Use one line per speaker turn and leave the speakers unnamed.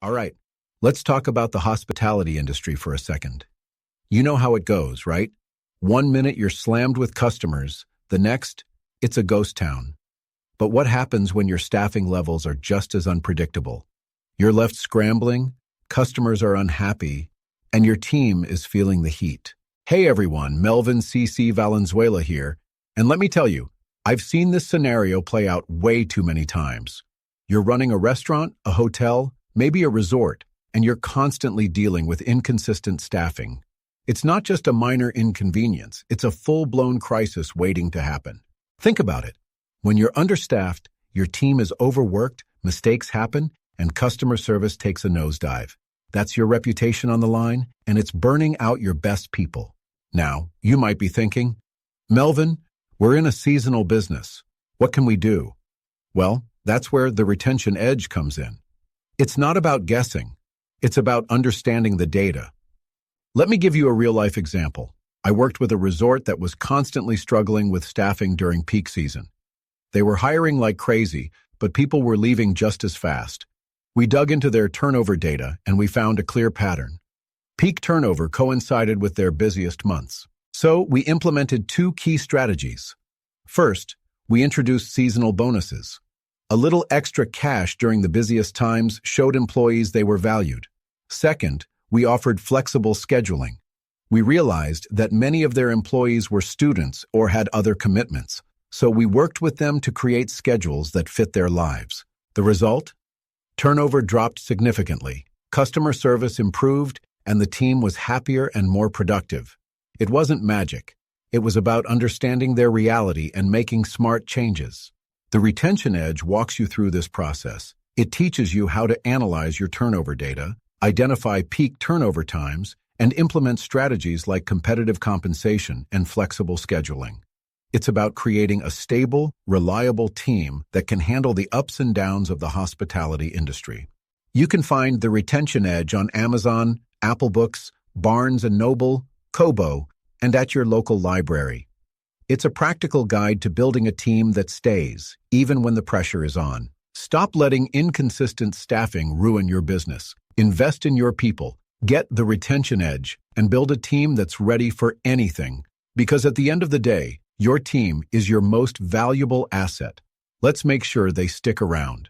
All right, let's talk about the hospitality industry for a second. You know how it goes, right? One minute you're slammed with customers, the next, it's a ghost town. But what happens when your staffing levels are just as unpredictable? You're left scrambling, customers are unhappy, and your team is feeling the heat. Hey everyone, Melvyn C.C. Valenzuela here, and let me tell you, I've seen this scenario play out way too many times. You're running a restaurant, a hotel, maybe a resort, and you're constantly dealing with inconsistent staffing. It's not just a minor inconvenience, it's a full-blown crisis waiting to happen. Think about it. When you're understaffed, your team is overworked, mistakes happen, and customer service takes a nosedive. That's your reputation on the line, and it's burning out your best people. Now, you might be thinking, Melvyn, we're in a seasonal business. What can we do? Well, that's where the retention edge comes in. It's not about guessing. It's about understanding the data. Let me give you a real-life example. I worked with a resort that was constantly struggling with staffing during peak season. They were hiring like crazy, but people were leaving just as fast. We dug into their turnover data, and we found a clear pattern. Peak turnover coincided with their busiest months. So we implemented two key strategies. First, we introduced seasonal bonuses. A little extra cash during the busiest times showed employees they were valued. Second, we offered flexible scheduling. We realized that many of their employees were students or had other commitments, so we worked with them to create schedules that fit their lives. The result? Turnover dropped significantly, customer service improved, and the team was happier and more productive. It wasn't magic. It was about understanding their reality and making smart changes. The retention edge walks you through this process. It teaches you how to analyze your turnover data, identify peak turnover times, and implement strategies like competitive compensation and flexible scheduling. It's about creating a stable, reliable team that can handle the ups and downs of the hospitality industry. You can find The Retention Edge on Amazon, Apple Books, Barnes & Noble, Kobo, and at your local library. It's a practical guide to building a team that stays, even when the pressure is on. Stop letting inconsistent staffing ruin your business. Invest in your people, get the retention edge, and build a team that's ready for anything. Because at the end of the day, your team is your most valuable asset. Let's make sure they stick around.